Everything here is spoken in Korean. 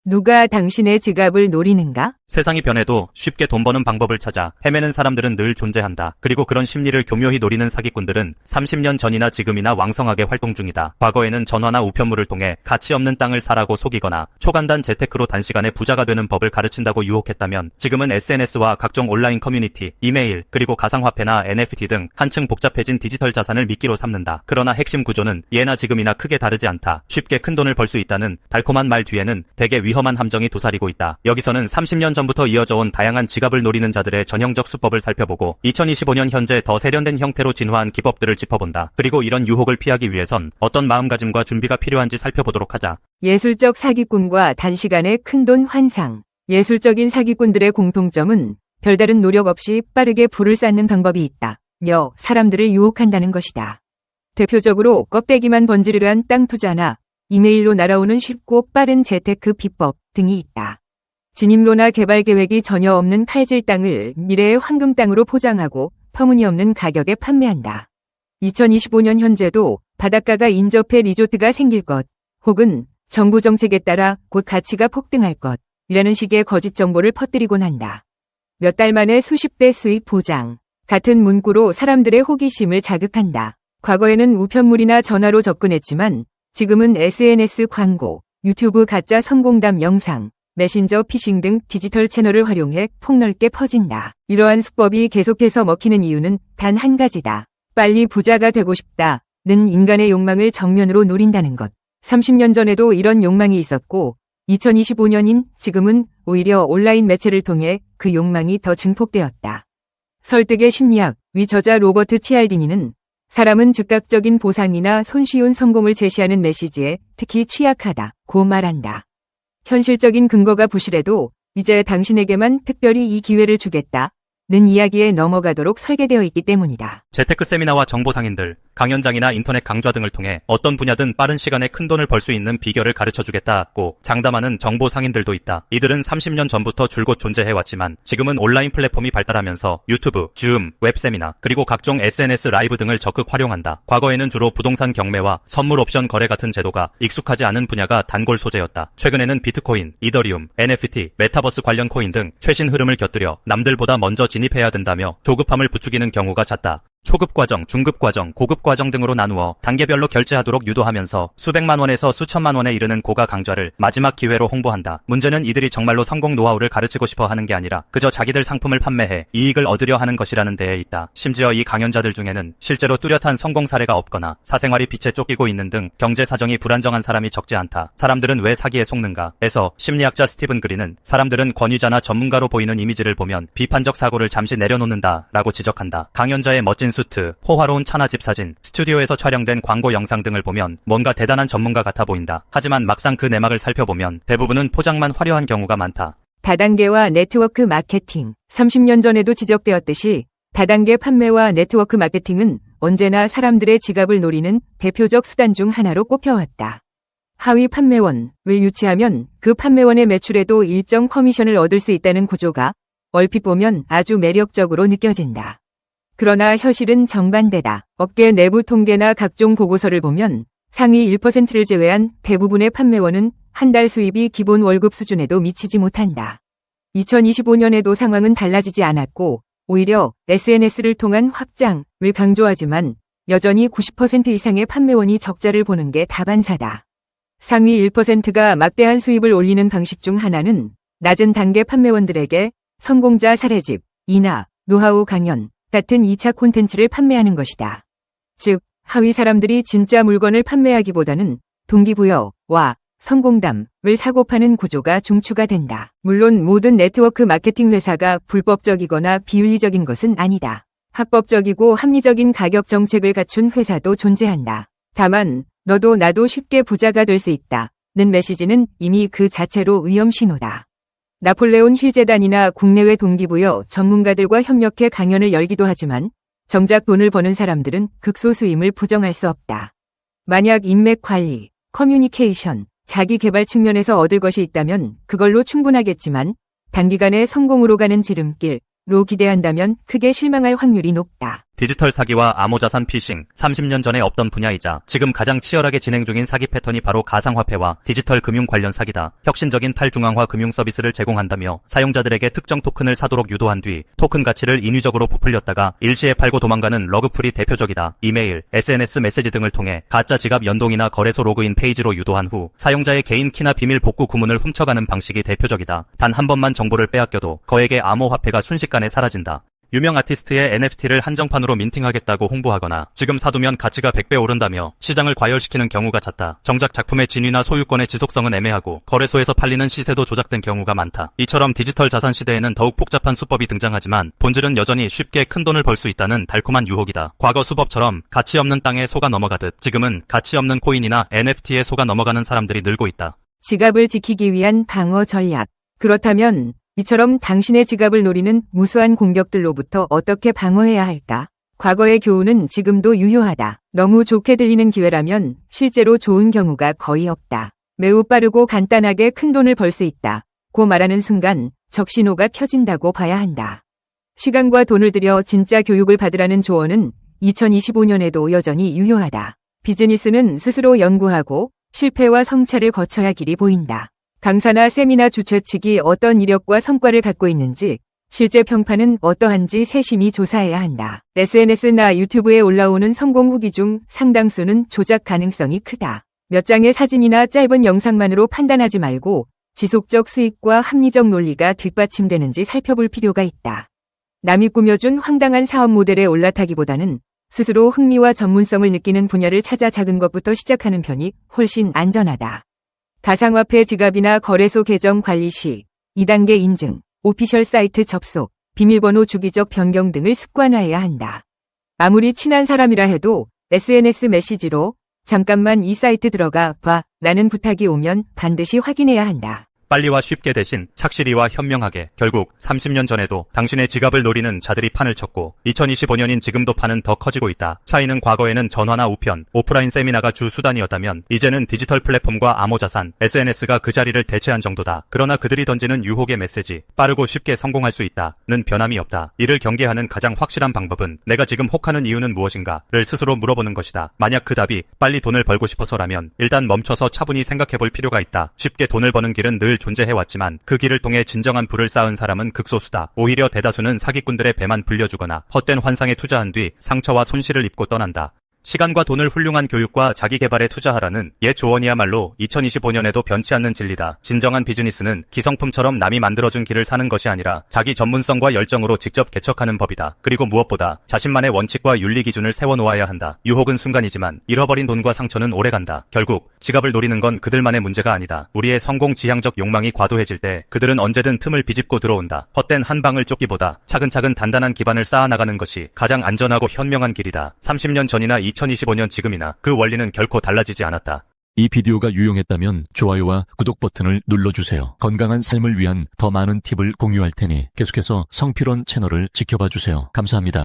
누가 당신의 지갑을 노리는가? 세상이 변해도 쉽게 돈 버는 방법을 찾아 헤매는 사람들은 늘 존재한다. 그리고 그런 심리를 교묘히 노리는 사기꾼들은 30년 전이나 지금이나 왕성하게 활동 중이다. 과거에는 전화나 우편물을 통해 가치 없는 땅을 사라고 속이거나 초간단 재테크로 단시간에 부자가 되는 법을 가르친다고 유혹했다면, 지금은 SNS와 각종 온라인 커뮤니티, 이메일, 그리고 가상화폐나 NFT 등 한층 복잡해진 디지털 자산을 미끼로 삼는다. 그러나 핵심 구조는 예나 지금이나 크게 다르지 않다. 쉽게 큰 돈을 벌 수 있다는 달콤한 말 뒤에는 대개 위험한 함정이 도사리고 있다. 여기서는 30년 전부터 이어져 온 다양한 지갑을 노리는 자들의 전형적 수법을 살펴보고 2025년 현재 더 세련된 형태로 진화한 기법들을 짚어본다. 그리고 이런 유혹을 피하기 위해선 어떤 마음가짐과 준비가 필요한지 살펴보도록 하자. 예술적 사기꾼과 단시간의 큰돈 환상. 예술적인 사기꾼들의 공통점은 별다른 노력 없이 빠르게 부를 쌓는 방법이 있다며 사람들을 유혹한다는 것이다. 대표적으로 껍데기만 번지르르한 땅 투자나 이메일로 날아오는 쉽고 빠른 재테크 비법 등이 있다. 진입로나 개발 계획이 전혀 없는 칼질 땅을 미래의 황금 땅으로 포장하고 터무니없는 가격에 판매한다. 2025년 현재도 바닷가가 인접해 리조트가 생길 것, 혹은 정부 정책에 따라 곧 가치가 폭등할 것이라는 식의 거짓 정보를 퍼뜨리곤 한다. 몇 달 만에 수십 배 수익 보장, 같은 문구로 사람들의 호기심을 자극한다. 과거에는 우편물이나 전화로 접근했지만 지금은 SNS 광고, 유튜브 가짜 성공담 영상, 메신저 피싱 등 디지털 채널을 활용해 폭넓게 퍼진다. 이러한 수법이 계속해서 먹히는 이유는 단 한 가지다. 빨리 부자가 되고 싶다는 인간의 욕망을 정면으로 노린다는 것. 30년 전에도 이런 욕망이 있었고 2025년인 지금은 오히려 온라인 매체를 통해 그 욕망이 더 증폭되었다. 설득의 심리학 위 저자 로버트 치알디니는 사람은 즉각적인 보상이나 손쉬운 성공을 제시하는 메시지에 특히 취약하다고 말한다. 현실적인 근거가 부실해도 이제 당신에게만 특별히 이 기회를 주겠다는 이야기에 넘어가도록 설계되어 있기 때문이다. 재테크 세미나와 정보 상인들, 강연장이나 인터넷 강좌 등을 통해 어떤 분야든 빠른 시간에 큰 돈을 벌 수 있는 비결을 가르쳐주겠다고 장담하는 정보 상인들도 있다. 이들은 30년 전부터 줄곧 존재해왔지만 지금은 온라인 플랫폼이 발달하면서 유튜브, 줌, 웹세미나, 그리고 각종 SNS 라이브 등을 적극 활용한다. 과거에는 주로 부동산 경매와 선물 옵션 거래 같은 제도가 익숙하지 않은 분야가 단골 소재였다. 최근에는 비트코인, 이더리움, NFT, 메타버스 관련 코인 등 최신 흐름을 곁들여 남들보다 먼저 진입해야 된다며 조급함을 부추기는 경우가 잦다. 초급 과정, 중급 과정, 고급 과정 등으로 나누어 단계별로 결제하도록 유도하면서 수백만 원에서 수천만 원에 이르는 고가 강좌를 마지막 기회로 홍보한다. 문제는 이들이 정말로 성공 노하우를 가르치고 싶어 하는 게 아니라 그저 자기들 상품을 판매해 이익을 얻으려 하는 것이라는 데에 있다. 심지어 이 강연자들 중에는 실제로 뚜렷한 성공 사례가 없거나 사생활이 빛에 쫓기고 있는 등 경제 사정이 불안정한 사람이 적지 않다. 사람들은 왜 사기에 속는가? 에서 심리학자 스티븐 그린은 사람들은 권위자나 전문가로 보이는 이미지를 보면 비판적 사고를 잠시 내려놓는다 라고 지적한다. 강연자의 멋진 수트, 호화로운 차나 집 사진, 스튜디오에서 촬영된 광고 영상 등을 보면 뭔가 대단한 전문가 같아 보인다. 하지만 막상 그 내막을 살펴보면 대부분은 포장만 화려한 경우가 많다. 다단계와 네트워크 마케팅. 30년 전에도 지적되었듯이 다단계 판매와 네트워크 마케팅은 언제나 사람들의 지갑을 노리는 대표적 수단 중 하나로 꼽혀왔다. 하위 판매원을 유치하면 그 판매원의 매출에도 일정 커미션을 얻을 수 있다는 구조가 얼핏 보면 아주 매력적으로 느껴진다. 그러나 현실은 정반대다. 업계 내부 통계나 각종 보고서를 보면 상위 1%를 제외한 대부분의 판매원은 한 달 수입이 기본 월급 수준에도 미치지 못한다. 2025년에도 상황은 달라지지 않았고 오히려 SNS를 통한 확장을 강조하지만 여전히 90% 이상의 판매원이 적자를 보는 게 다반사다. 상위 1%가 막대한 수입을 올리는 방식 중 하나는 낮은 단계 판매원들에게 성공자 사례집, 이나 노하우 강연 같은 2차 콘텐츠를 판매하는 것이다. 즉, 하위 사람들이 진짜 물건을 판매하기보다는 동기부여와 성공담을 사고 파는 구조가 중추가 된다. 물론 모든 네트워크 마케팅 회사가 불법적이거나 비윤리적인 것은 아니다. 합법적이고 합리적인 가격 정책을 갖춘 회사도 존재한다. 다만 너도 나도 쉽게 부자가 될 수 있다는 메시지는 이미 그 자체로 위험 신호다. 나폴레온 힐 재단이나 국내외 동기부여 전문가들과 협력해 강연을 열기도 하지만 정작 돈을 버는 사람들은 극소수임을 부정할 수 없다. 만약 인맥 관리, 커뮤니케이션, 자기 개발 측면에서 얻을 것이 있다면 그걸로 충분하겠지만 단기간에 성공으로 가는 지름길로 기대한다면 크게 실망할 확률이 높다. 디지털 사기와 암호자산 피싱, 30년 전에 없던 분야이자 지금 가장 치열하게 진행 중인 사기 패턴이 바로 가상화폐와 디지털 금융 관련 사기다. 혁신적인 탈중앙화 금융 서비스를 제공한다며 사용자들에게 특정 토큰을 사도록 유도한 뒤 토큰 가치를 인위적으로 부풀렸다가 일시에 팔고 도망가는 러그풀이 대표적이다. 이메일, SNS 메시지 등을 통해 가짜 지갑 연동이나 거래소 로그인 페이지로 유도한 후 사용자의 개인 키나 비밀 복구 구문을 훔쳐가는 방식이 대표적이다. 단 한 번만 정보를 빼앗겨도 거액의 암호화폐가 순식간에 사라진다. 유명 아티스트의 NFT를 한정판으로 민팅하겠다고 홍보하거나 지금 사두면 가치가 100배 오른다며 시장을 과열시키는 경우가 잦다. 정작 작품의 진위나 소유권의 지속성은 애매하고 거래소에서 팔리는 시세도 조작된 경우가 많다. 이처럼 디지털 자산 시대에는 더욱 복잡한 수법이 등장하지만 본질은 여전히 쉽게 큰 돈을 벌 수 있다는 달콤한 유혹이다. 과거 수법처럼 가치 없는 땅에 속아 넘어가듯 지금은 가치 없는 코인이나 NFT에 속아 넘어가는 사람들이 늘고 있다. 지갑을 지키기 위한 방어 전략. 그렇다면 이처럼 당신의 지갑을 노리는 무수한 공격들로부터 어떻게 방어해야 할까? 과거의 교훈은 지금도 유효하다. 너무 좋게 들리는 기회라면 실제로 좋은 경우가 거의 없다. 매우 빠르고 간단하게 큰 돈을 벌 수 있다. 고 말하는 순간 적신호가 켜진다고 봐야 한다. 시간과 돈을 들여 진짜 교육을 받으라는 조언은 2025년에도 여전히 유효하다. 비즈니스는 스스로 연구하고 실패와 성찰을 거쳐야 길이 보인다. 강사나 세미나 주최 측이 어떤 이력과 성과를 갖고 있는지, 실제 평판은 어떠한지 세심히 조사해야 한다. SNS나 유튜브에 올라오는 성공 후기 중 상당수는 조작 가능성이 크다. 몇 장의 사진이나 짧은 영상만으로 판단하지 말고 지속적 수익과 합리적 논리가 뒷받침되는지 살펴볼 필요가 있다. 남이 꾸며준 황당한 사업 모델에 올라타기보다는 스스로 흥미와 전문성을 느끼는 분야를 찾아 작은 것부터 시작하는 편이 훨씬 안전하다. 가상화폐 지갑이나 거래소 계정 관리 시 2단계 인증, 오피셜 사이트 접속, 비밀번호 주기적 변경 등을 습관화해야 한다. 아무리 친한 사람이라 해도 SNS 메시지로 잠깐만 이 사이트 들어가 봐 라는 부탁이 오면 반드시 확인해야 한다. 빨리와 쉽게 대신 착실히와 현명하게. 결국 30년 전에도 당신의 지갑을 노리는 자들이 판을 쳤고 2025년인 지금도 판은 더 커지고 있다. 차이는 과거에는 전화나 우편, 오프라인 세미나가 주 수단이었다면 이제는 디지털 플랫폼과 암호자산, SNS가 그 자리를 대체한 정도다. 그러나 그들이 던지는 유혹의 메시지, 빠르고 쉽게 성공할 수 있다는 변함이 없다. 이를 경계하는 가장 확실한 방법은 내가 지금 혹하는 이유는 무엇인가를 스스로 물어보는 것이다. 만약 그 답이 빨리 돈을 벌고 싶어서라면 일단 멈춰서 차분히 생각해볼 필요가 있다. 쉽게 돈을 버는 길은 늘 존재해왔지만 그 길을 통해 진정한 부를 쌓은 사람은 극소수다. 오히려 대다수는 사기꾼들의 배만 불려주거나 헛된 환상에 투자한 뒤 상처와 손실을 입고 떠난다. 시간과 돈을 훌륭한 교육과 자기개발에 투자하라는 옛 조언이야말로 2025년에도 변치 않는 진리다. 진정한 비즈니스는 기성품처럼 남이 만들어준 길을 사는 것이 아니라 자기 전문성과 열정으로 직접 개척하는 법이다. 그리고 무엇보다 자신만의 원칙과 윤리 기준을 세워놓아야 한다. 유혹은 순간이지만 잃어버린 돈과 상처는 오래간다. 결국 지갑을 노리는 건 그들만의 문제가 아니다. 우리의 성공 지향적 욕망이 과도해질 때 그들은 언제든 틈을 비집고 들어온다. 헛된 한 방을 쫓기보다 차근차근 단단한 기반을 쌓아나가는 것이 가장 안전하고 현명한 길이다. 30년 전이나 2025년 지금이나 그 원리는 결코 달라지지 않았다. 이 비디오가 유용했다면 좋아요와 구독 버튼을 눌러주세요. 건강한 삶을 위한 더 많은 팁을 공유할 테니 계속해서 성필원 채널을 지켜봐 주세요. 감사합니다.